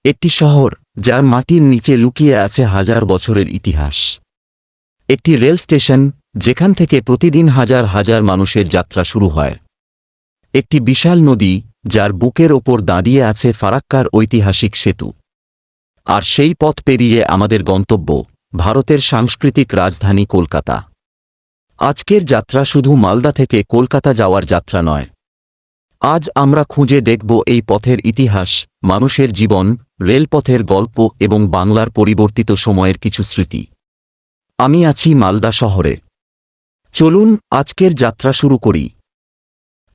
একটি শহর যার মাটির নিচে লুকিয়ে আছে হাজার বছরের ইতিহাস। একটি রেল স্টেশন যেখান থেকে প্রতিদিন হাজার হাজার মানুষের যাত্রা শুরু হয়। একটি বিশাল নদী যার বুকের ওপর দাঁড়িয়ে আছে ফারাক্কার ঐতিহাসিক সেতু। আর সেই পথ পেরিয়ে আমাদের গন্তব্য, ভারতের সাংস্কৃতিক রাজধানী কলকাতা। আজকের যাত্রা শুধু মালদা থেকে কলকাতা যাওয়ার যাত্রা নয়। আজ আমরা খুঁজে দেখব এই পথের ইতিহাস, মানুষের জীবন, রেলপথের গল্প এবং বাংলার পরিবর্তিত সময়ের কিছু স্মৃতি। আমি আছি মালদা শহরে। চলুন আজকের যাত্রা শুরু করি।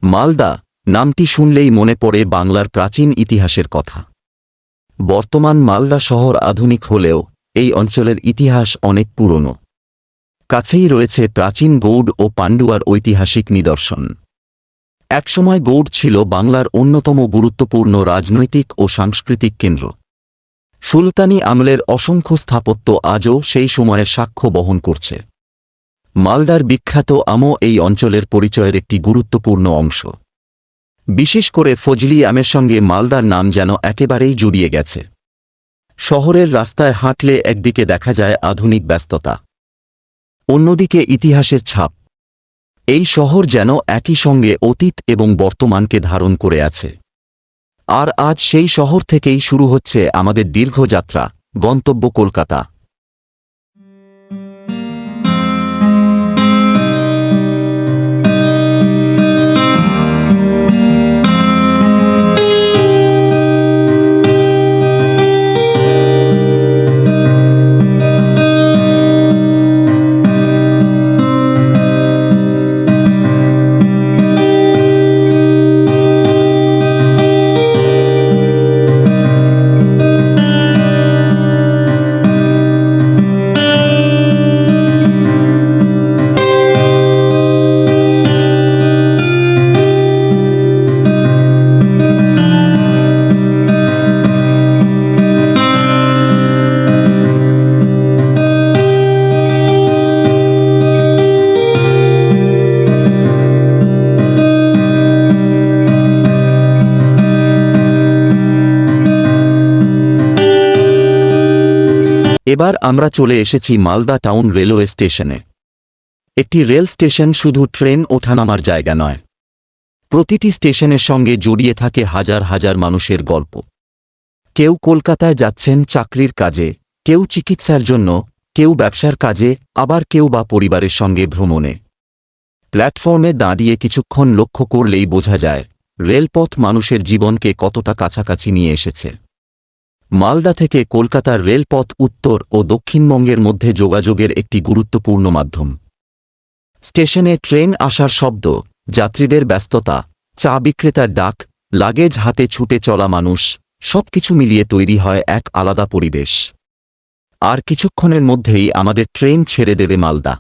মালদা নামটি শুনলেই মনে পড়ে বাংলার প্রাচীন ইতিহাসের কথা। বর্তমান মালদা শহর আধুনিক হলেও এই অঞ্চলের ইতিহাস অনেক পুরনো। কাছেই রয়েছে প্রাচীন গৌড় ও পান্ডুয়ার ঐতিহাসিক নিদর্শন। একসময় গৌড় ছিল বাংলার অন্যতম গুরুত্বপূর্ণ রাজনৈতিক ও সাংস্কৃতিক কেন্দ্র। সুলতানি আমলের অসংখ্য স্থাপত্য আজও সেই সময়ের সাক্ষ্য বহন করছে। মালদার বিখ্যাত আমও এই অঞ্চলের পরিচয়ের একটি গুরুত্বপূর্ণ অংশ। বিশেষ করে ফজলি আমের সঙ্গে মালদার নাম যেন একেবারেই জড়িয়ে গেছে। শহরের রাস্তায় হাঁটলে একদিকে দেখা যায় আধুনিক ব্যস্ততা, অন্যদিকে ইতিহাসের ছাপ। এই শহর যেন একই সঙ্গে অতীত এবং বর্তমানকে ধারণ করে আছে। আর আজ সেই শহর থেকেই শুরু হচ্ছে আমাদের দীর্ঘ যাত্রা, গন্তব্য কলকাতা। এবার আমরা চলে এসেছি মালদা টাউন রেলওয়ে স্টেশনে। একটি রেল স্টেশন শুধু ট্রেন ওঠানামার জায়গা নয়। প্রতিটি স্টেশনের সঙ্গে জড়িয়ে থাকে হাজার হাজার মানুষের গল্প। কেউ কলকাতায় যাচ্ছেন চাকরির কাজে, কেউ চিকিৎসার জন্য, কেউ ব্যবসার কাজে, আবার কেউ বা পরিবারের সঙ্গে ভ্রমণে। প্ল্যাটফর্মে দাঁড়িয়ে কিছুক্ষণ লক্ষ্য করলেই বোঝা যায় রেলপথ মানুষের জীবনকে কতটা কাছাকাছি নিয়ে এসেছে। মালদা থেকে কলকাতার রেলপথ উত্তর ও দক্ষিণবঙ্গের মধ্যে যোগাযোগের একটি গুরুত্বপূর্ণ মাধ্যম। স্টেশনে ট্রেন আসার শব্দ, যাত্রীদের ব্যস্ততা, চা বিক্রেতার ডাক, লাগেজ হাতে ছুটে চলা মানুষ, সবকিছু মিলিয়ে তৈরি হয় এক আলাদা পরিবেশ। আর কিছুক্ষণের মধ্যেই আমাদের ট্রেন ছেড়ে দেবে মালদা।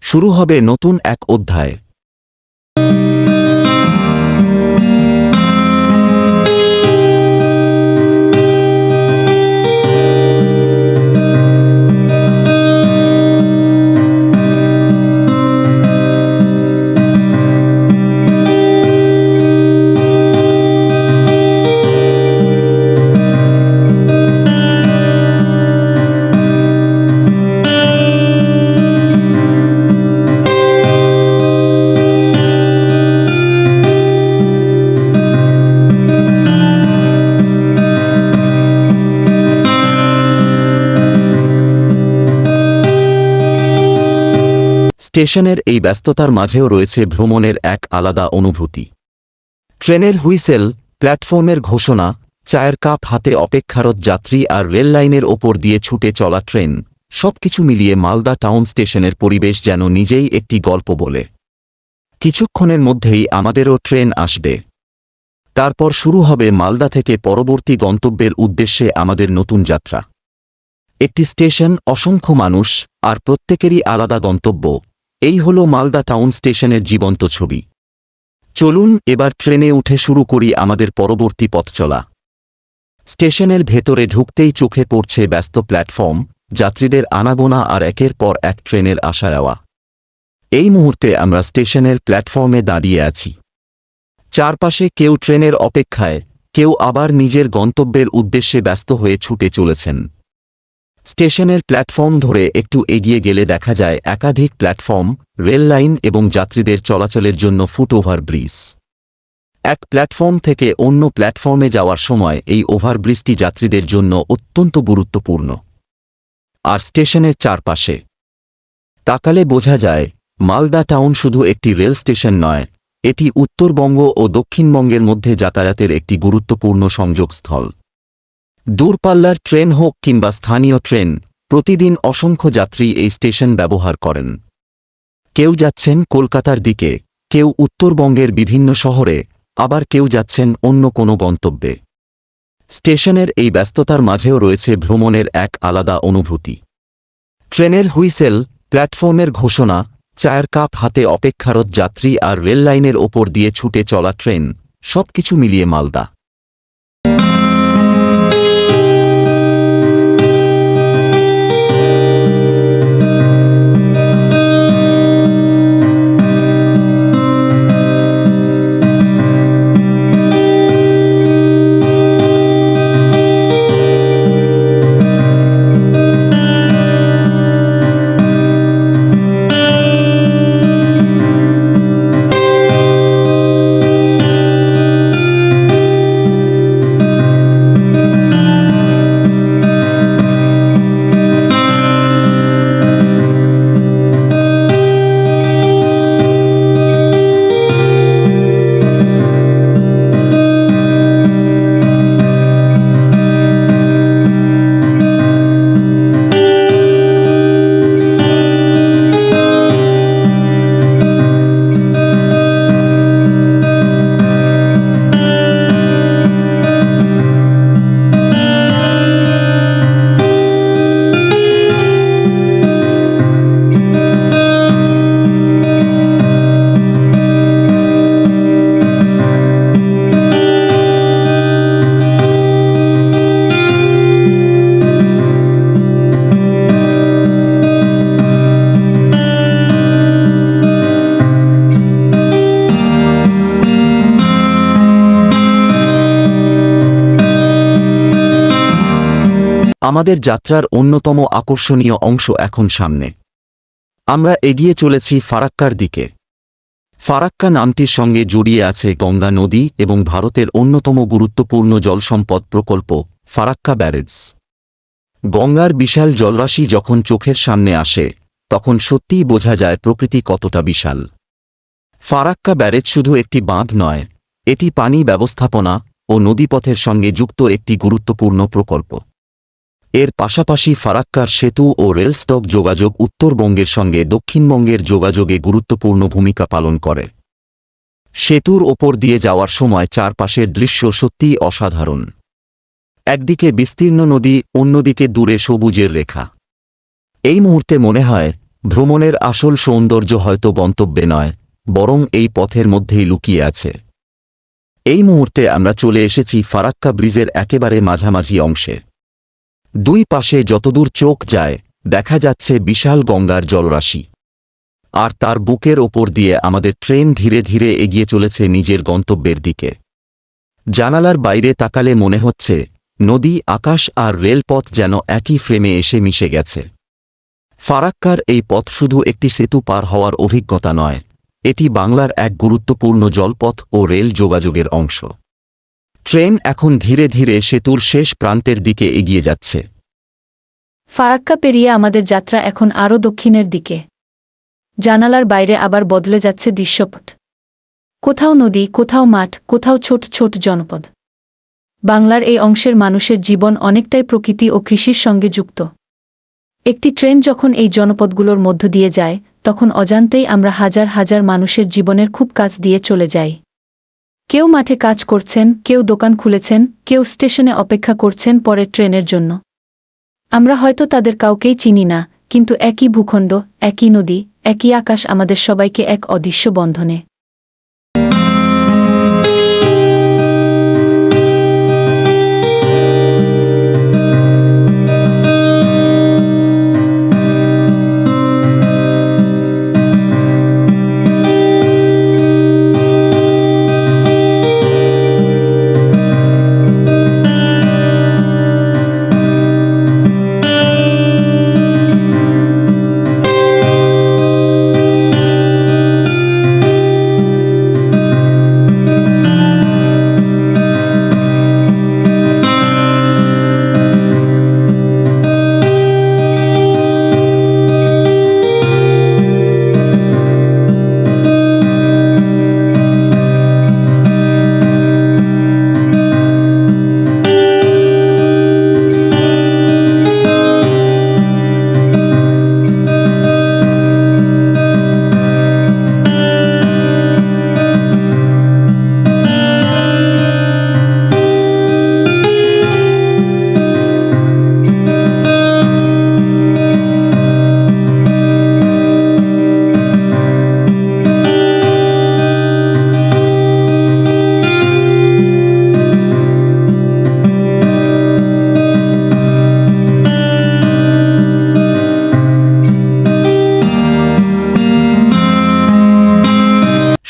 শুরু হবে নতুন এক অধ্যায়। স্টেশনের এই ব্যস্ততার মাঝেও রয়েছে ভ্রমণের এক আলাদা অনুভূতি। ট্রেনের হুইসেল, প্ল্যাটফর্মের ঘোষণা, চায়ের কাপ হাতে অপেক্ষারত যাত্রী আর রেল লাইনের ওপর দিয়ে ছুটে চলা ট্রেন, সবকিছু মিলিয়ে মালদা টাউন স্টেশনের পরিবেশ যেন নিজেই একটি গল্প বলে। কিছুক্ষণের মধ্যেই আমাদেরও ট্রেন আসবে। তারপর শুরু হবে মালদা থেকে পরবর্তী গন্তব্যের উদ্দেশ্যে আমাদের নতুন যাত্রা। একটি স্টেশন, অসংখ্য মানুষ, আর প্রত্যেকেরই আলাদা গন্তব্য। এই হলো মালদা টাউন স্টেশনের জীবন্ত ছবি। চলুন এবার ট্রেনে উঠে শুরু করি আমাদের পরবর্তী পথ চলা। স্টেশনের ভেতরে ঢুকতেই চোখে পড়ছে ব্যস্ত প্ল্যাটফর্ম, যাত্রীদের আনাগোনা আর একের পর এক ট্রেনের আসা যাওয়া। এই মুহূর্তে আমরা স্টেশনের প্ল্যাটফর্মে দাঁড়িয়ে আছি। চারপাশে কেউ ট্রেনের অপেক্ষায়, কেউ আবার নিজের গন্তব্যের উদ্দেশ্যে ব্যস্ত হয়ে ছুটে চলেছেন। স্টেশনের প্ল্যাটফর্ম ধরে একটু এগিয়ে গেলে দেখা যায় একাধিক প্ল্যাটফর্ম, রেল লাইন এবং যাত্রীদের চলাচলের জন্য ফুটওভার ব্রিজ। এক প্ল্যাটফর্ম থেকে অন্য প্ল্যাটফর্মে যাওয়ার সময় এই ওভারব্রিজটি যাত্রীদের জন্য অত্যন্ত গুরুত্বপূর্ণ। আর স্টেশনের চারপাশে তাকালে বোঝা যায় মালদা টাউন শুধু একটি রেল স্টেশন নয়, এটি উত্তরবঙ্গ ও দক্ষিণবঙ্গের মধ্যে যাতায়াতের একটি গুরুত্বপূর্ণ সংযোগস্থল। দূরপাল্লার ট্রেন হোক কিংবা স্থানীয় ট্রেন, প্রতিদিন অসংখ্য যাত্রী এই স্টেশন ব্যবহার করেন। কেউ যাচ্ছেন কলকাতার দিকে, কেউ উত্তরবঙ্গের বিভিন্ন শহরে, আবার কেউ যাচ্ছেন অন্য কোনো গন্তব্যে। স্টেশনের এই ব্যস্ততার মাঝেও রয়েছে ভ্রমণের এক আলাদা অনুভূতি। ট্রেনের হুইসেল, প্ল্যাটফর্মের ঘোষণা, চায়ের কাপ হাতে অপেক্ষারত যাত্রী আর রেল লাইনের ওপর দিয়ে ছুটে চলা ট্রেন, সবকিছু মিলিয়ে মালদা আমাদের যাত্রার অন্যতম আকর্ষণীয় অংশ এখন সামনে। আমরা এগিয়ে চলেছি ফারাক্কার দিকে। ফারাক্কা নামটির সঙ্গে জড়িয়ে আছে গঙ্গা নদী এবং ভারতের অন্যতম গুরুত্বপূর্ণ জলসম্পদ প্রকল্প ফারাক্কা ব্যারেজ। গঙ্গার বিশাল জলরাশি যখন চোখের সামনে আসে, তখন সত্যিই বোঝা যায় প্রকৃতি কতটা বিশাল। ফারাক্কা ব্যারেজ শুধু একটি বাঁধ নয়, এটি পানি ব্যবস্থাপনা ও নদীপথের সঙ্গে যুক্ত একটি গুরুত্বপূর্ণ প্রকল্প। এর পাশাপাশি ফারাক্কার সেতু ও রেল স্টক যোগাযোগ উত্তরবঙ্গের সঙ্গে দক্ষিণবঙ্গের যোগাযোগে গুরুত্বপূর্ণ ভূমিকা পালন করে। সেতুর ওপর দিয়ে যাওয়ার সময় চারপাশের দৃশ্য সত্যিই অসাধারণ। একদিকে বিস্তীর্ণ নদী, অন্যদিকে দূরে সবুজের রেখা। এই মুহূর্তে মনে হয় ভ্রমণের আসল সৌন্দর্য হয়তো গন্তব্যে নয়, বরং এই পথের মধ্যেই লুকিয়ে আছে। এই মুহূর্তে আমরা চলে এসেছি ফারাক্কা ব্রিজের একেবারে মাঝামাঝি অংশে। দুই পাশে যতদূর চোখ যায় দেখা যাচ্ছে বিশাল গঙ্গার জলরাশি, আর তার বুকের ওপর দিয়ে আমাদের ট্রেন ধীরে ধীরে এগিয়ে চলেছে নিজের গন্তব্যের দিকে। জানালার বাইরে তাকালে মনে হচ্ছে নদী, আকাশ আর রেলপথ যেন একই ফ্রেমে এসে মিশে গেছে। ফারাক্কার এই পথ শুধু একটি সেতু পার হওয়ার অভিজ্ঞতা নয়, এটি বাংলার এক গুরুত্বপূর্ণ জলপথ ও রেল যোগাযোগের অংশ। ট্রেন এখন ধীরে ধীরে সেতুর শেষ প্রান্তের দিকে এগিয়ে যাচ্ছে। ফারাক্কা পেরিয়ে আমাদের যাত্রা এখন আরও দক্ষিণের দিকে। জানালার বাইরে আবার বদলে যাচ্ছে দৃশ্যপট। কোথাও নদী, কোথাও মাঠ, কোথাও ছোট ছোট জনপদ। বাংলার এই অংশের মানুষের জীবন অনেকটাই প্রকৃতি ও কৃষির সঙ্গে যুক্ত। একটি ট্রেন যখন এই জনপদগুলোর মধ্য দিয়ে যায়, তখন অজান্তেই আমরা হাজার হাজার মানুষের জীবনের খুব কাছ দিয়ে চলে যাই। কেউ মাঠে কাজ করছেন, কেউ দোকান খুলেছেন, কেউ স্টেশনে অপেক্ষা করছেন পরের ট্রেনের জন্য। আমরা হয়তো তাদের কাউকেই চিনি না, কিন্তু একই ভূখণ্ড, একই নদী, একই আকাশ আমাদের সবাইকে এক অদৃশ্য বন্ধনে।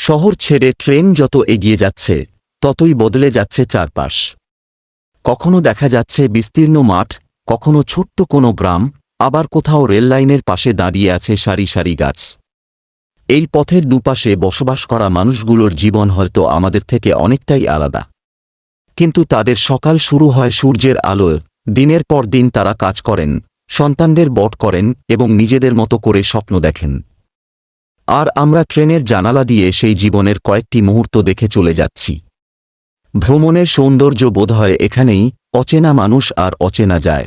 শহর ছেড়ে ট্রেন যত এগিয়ে যাচ্ছে ততই বদলে যাচ্ছে চারপাশ। কখনো দেখা যাচ্ছে বিস্তীর্ণ মাঠ, কখনো ছোট্ট কোনো গ্রাম, আবার কোথাও রেললাইনের পাশে দাঁড়িয়ে আছে সারি সারি গাছ। এই পথের দুপাশে বসবাস করা মানুষগুলোর জীবন হয়তো আমাদের থেকে অনেকটাই আলাদা, কিন্তু তাদের সকাল শুরু হয় সূর্যের আলোয়। দিনের পর দিন তারা কাজ করেন, সন্তানদের বড় করেন এবং নিজেদের মতো করে স্বপ্ন দেখেন। আর আমরা ট্রেনের জানালা দিয়ে সেই জীবনের কয়েকটি মুহূর্ত দেখে চলে যাচ্ছি। ভ্রমণের সৌন্দর্য বোধহয় এখানেই, অচেনা মানুষ আর অচেনা যায়।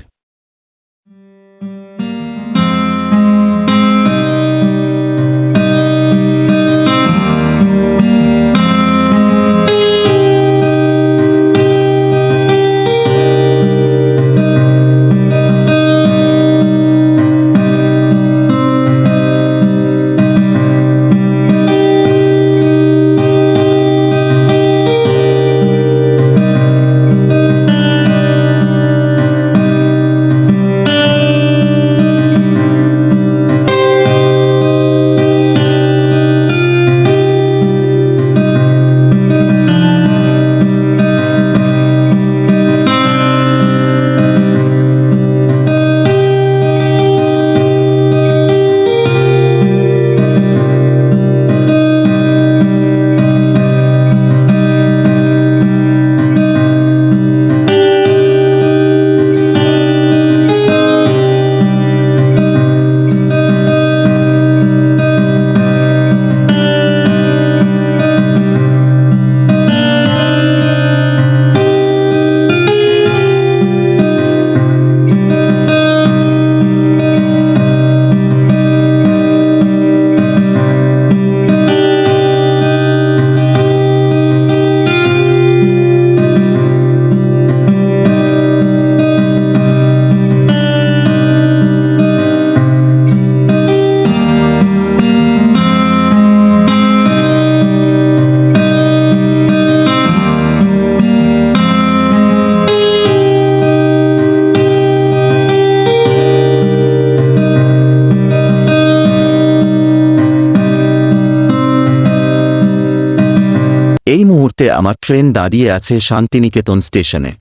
এই মুহূর্তে আমার ট্রেন দাঁড়িয়ে আছে শান্তিনিকেতন স্টেশনে।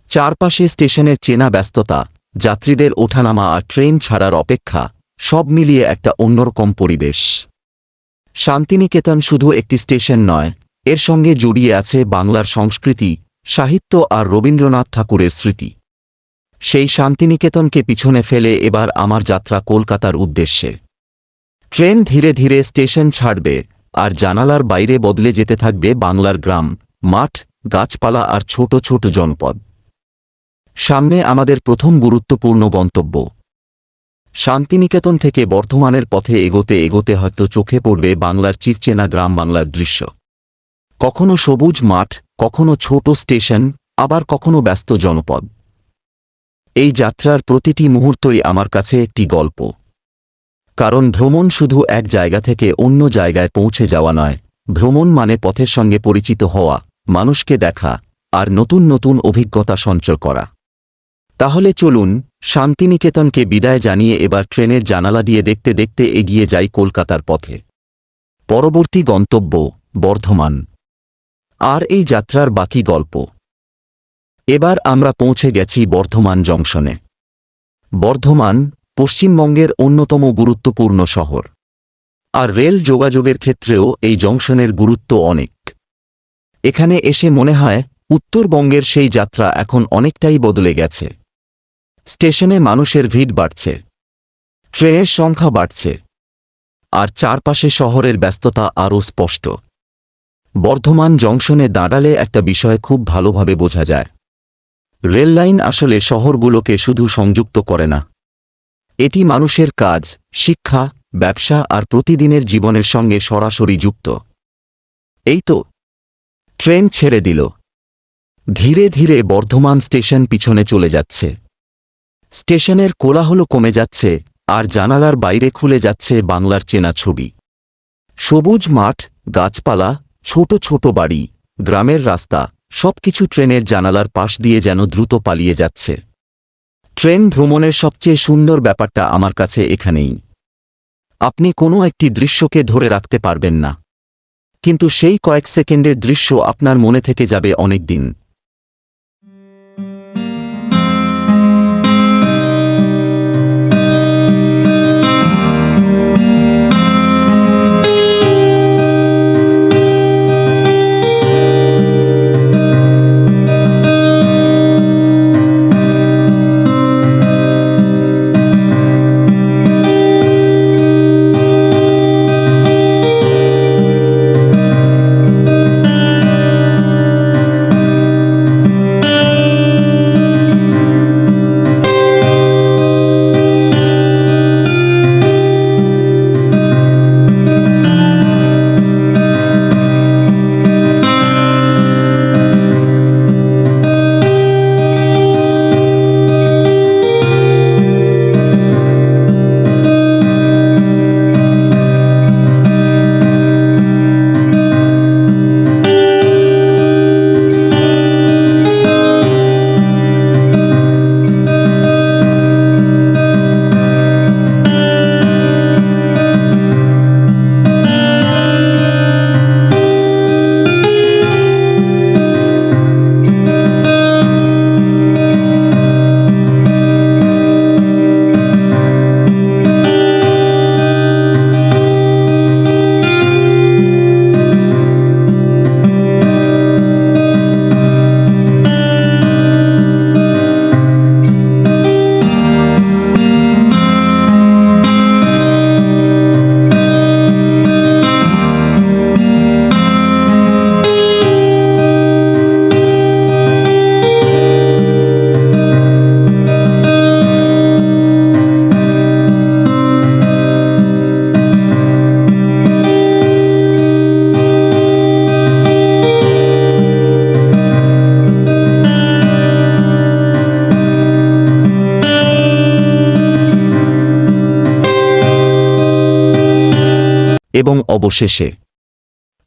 চারপাশে স্টেশনের চেনা ব্যস্ততা, যাত্রীদের ওঠানামা আর ট্রেন ছাড়ার অপেক্ষা, সব মিলিয়ে একটা অন্যরকম পরিবেশ। শান্তিনিকেতন শুধু একটি স্টেশন নয়, এর সঙ্গে জড়িয়ে আছে বাংলার সংস্কৃতি, সাহিত্য আর রবীন্দ্রনাথ ঠাকুরের স্মৃতি। সেই শান্তিনিকেতনকে পিছনে ফেলে এবার আমার যাত্রা কলকাতার উদ্দেশ্যে। ট্রেন ধীরে ধীরে স্টেশন ছাড়বে, আর জানালার বাইরে বদলে যেতে থাকবে বাংলার গ্রাম, মাঠ, গাছপালা আর ছোট ছোট জনপদ। সামনে আমাদের প্রথম গুরুত্বপূর্ণ গন্তব্য। শান্তিনিকেতন থেকে বর্ধমানের পথে এগোতে এগোতে হয়তো চোখে পড়বে বাংলার চিরচেনা গ্রাম বাংলার দৃশ্য। কখনো সবুজ মাঠ, কখনো ছোট স্টেশন, আবার কখনো ব্যস্ত জনপদ। এই যাত্রার প্রতিটি মুহূর্তই আমার কাছে একটি গল্প। কারণ ভ্রমণ শুধু এক জায়গা থেকে অন্য জায়গায় পৌঁছে যাওয়া নয়, ভ্রমণ মানে পথের সঙ্গে পরিচিত হওয়া, মানুষকে দেখা আর নতুন নতুন অভিজ্ঞতা সঞ্চয় করা। তাহলে চলুন শান্তিনিকেতনকে বিদায় জানিয়ে এবার ট্রেনের জানালা দিয়ে দেখতে দেখতে এগিয়ে যাই কলকাতার পথে। পরবর্তী গন্তব্য বর্ধমান। আর এই যাত্রার বাকি গল্প। এবার আমরা পৌঁছে গেছি বর্ধমান জংশনে। বর্ধমান পশ্চিমবঙ্গের অন্যতম গুরুত্বপূর্ণ শহর, আর রেল যোগাযোগের ক্ষেত্রেও এই জংশনের গুরুত্ব অনেক। এখানে এসে মনে হয় উত্তরবঙ্গের সেই যাত্রা এখন অনেকটাই বদলে গেছে। স্টেশনে মানুষের ভিড় বাড়ছে, ট্রেনের সংখ্যা বাড়ছে, আর চারপাশে শহরের ব্যস্ততা আরও স্পষ্ট। বর্ধমান জংশনে দাঁড়ালে একটা বিষয় খুব ভালোভাবে বোঝা যায়। রেললাইন আসলে শহরগুলোকে শুধু সংযুক্ত করে না, এটি মানুষের কাজ, শিক্ষা, ব্যবসা আর প্রতিদিনের জীবনের সঙ্গে সরাসরি যুক্ত। এই তো ট্রেন ছেড়ে দিল। ধীরে ধীরে বর্ধমান স্টেশন পিছনে চলে যাচ্ছে। স্টেশনের কোলাহল কমে যাচ্ছে, আর জানালার বাইরে খুলে যাচ্ছে বাংলার চেনা ছবি। সবুজ মাঠ, গাছপালা, ছোট ছোট বাড়ি, গ্রামের রাস্তা, সবকিছু ট্রেনের জানালার পাশ দিয়ে যেন দ্রুত পালিয়ে যাচ্ছে। ট্রেন ভ্রমণের সবচেয়ে সুন্দর ব্যাপারটা আমার কাছে এখানেই। আপনি কোনো একটি দৃশ্যকে ধরে রাখতে পারবেন না। কিন্তু সেই কয়েক সেকেন্ডের দৃশ্য আপনার মনে থেকে যাবে অনেক দিন। এবং অবশেষে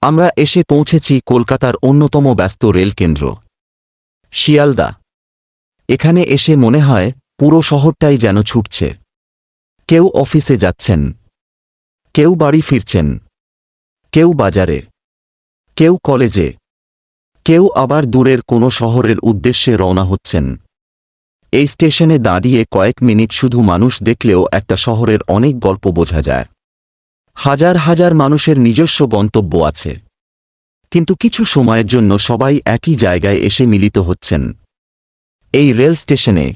আমরা এসে পৌঁছেছি কলকাতার অন্যতম ব্যস্ত রেলকেন্দ্র শিয়ালদা। এখানে এসে মনে হয় পুরো শহরটাই যেন ছুটছে। কেউ অফিসে যাচ্ছেন, কেউ বাড়ি ফিরছেন, কেউ বাজারে, কেউ কলেজে, কেউ আবার দূরের কোনো শহরের উদ্দেশ্যে রওনা হচ্ছেন। এই স্টেশনে দাঁড়িয়ে কয়েক মিনিট শুধু মানুষ দেখলেও একটা শহরের অনেক গল্প বোঝা যায়। হাজার হাজার মানুষের নিজস্ব গন্তব্য আছে, কিন্তু কিছু সময়ের জন্য সবাই একই জায়গায় এসে মিলিত হচ্ছেন, এই রেল স্টেশনে।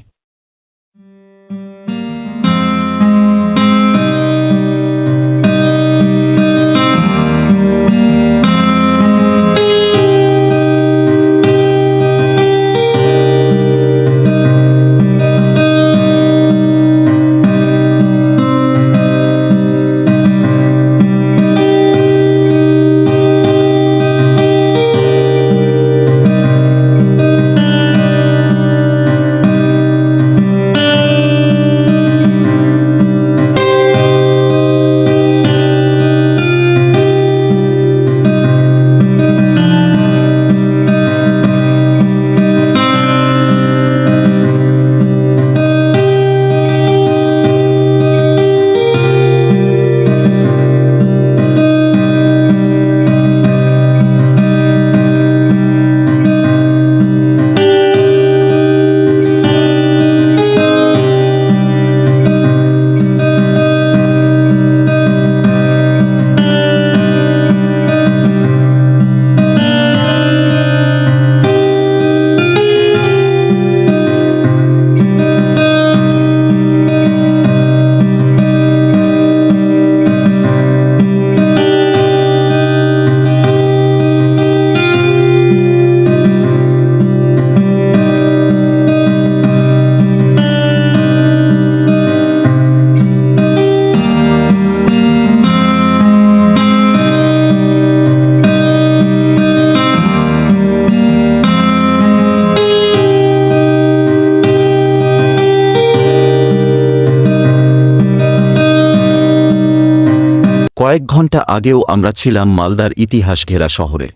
কয়েক ঘন্টা আগেও আমরা ছিলাম মালদার ইতিহাস ঘেরা শহরে।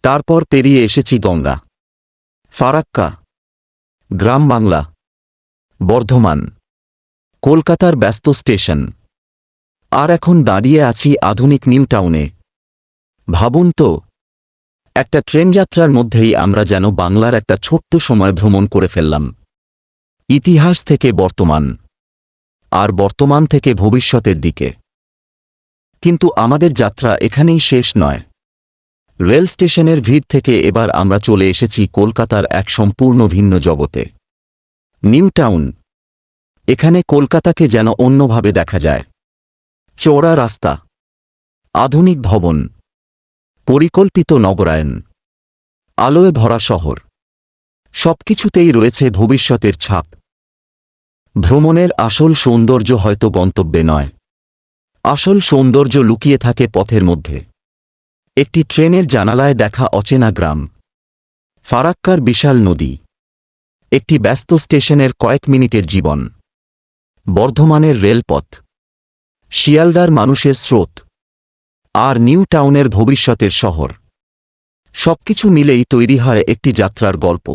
তারপর পেরিয়ে এসেছি গঙ্গা, ফারাক্কা, গ্রাম বাংলা, বর্ধমান, কলকাতার ব্যস্ত স্টেশন, আর এখন দাঁড়িয়ে আছি আধুনিক নিউ টাউনে। ভাবুন তো, একটা ট্রেন যাত্রার মধ্যেই আমরা যেন বাংলার একটা ছোট্ট সময় ভ্রমণ করে ফেললাম। ইতিহাস থেকে বর্তমান, আর বর্তমান থেকে ভবিষ্যতের দিকে। কিন্তু আমাদের যাত্রা এখানেই শেষ নয়। রেল স্টেশনের ভিড় থেকে এবার আমরা চলে এসেছি কলকাতার এক সম্পূর্ণ ভিন্ন জগতে। New town. এখানে কলকাতাকে যেন অন্যভাবে দেখা যায়। চওড়া রাস্তা, আধুনিক ভবন, পরিকল্পিত নগরায়ন, আলোয় ভরা শহর, সবকিছুতেই রয়েছে ভবিষ্যতের ছাপ। ভ্রমণের আসল সৌন্দর্য হয়তো গন্তব্যে নয়, আসল সৌন্দর্য লুকিয়ে থাকে পথের মধ্যে। একটি ট্রেনের জানালায় দেখা অচেনা গ্রাম, ফারাক্কার বিশাল নদী, একটি ব্যস্ত স্টেশনের কয়েক মিনিটের জীবন, বর্ধমানের রেলপথ, শিয়ালদার মানুষের স্রোত, আর নিউ টাউনের ভবিষ্যতের শহর, সবকিছু মিলেই তৈরি হয় একটি যাত্রার গল্প।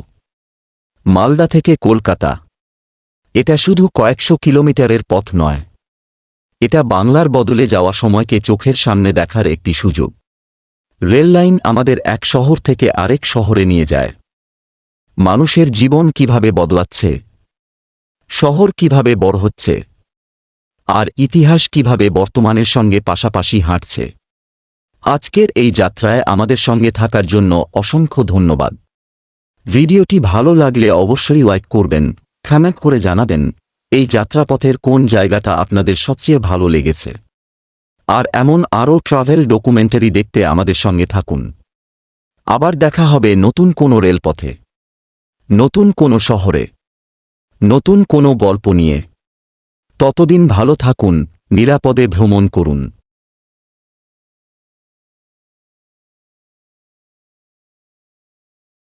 মালদা থেকে কলকাতা, এটা শুধু কয়েকশো কিলোমিটারের পথ নয়, এটা বাংলার বদলে যাওয়া সময়কে চোখের সামনে দেখার একটি সুযোগ। রেললাইন আমাদের এক শহর থেকে আরেক শহরে নিয়ে যায়। মানুষের জীবন কিভাবে বদলাচ্ছে, শহর কিভাবে বড় হচ্ছে, আর ইতিহাস কিভাবে বর্তমানের সঙ্গে পাশাপাশি হাঁটছে। আজকের এই যাত্রায় আমাদের সঙ্গে থাকার জন্য অসংখ্য ধন্যবাদ। ভিডিওটি ভালো লাগলে অবশ্যই লাইক করবেন, কমেন্ট করে জানাবেন এই যাত্রাপথের কোন জায়গাটা আপনাদের সবচেয়ে ভালো লেগেছে। আর এমন আরও ট্রাভেল ডকুমেন্টারি দেখতে আমাদের সঙ্গে থাকুন। আবার দেখা হবে নতুন কোনো রেলপথে, নতুন কোনো শহরে, নতুন কোনো গল্প নিয়ে। ততদিন ভালো থাকুন, নিরাপদে ভ্রমণ করুন।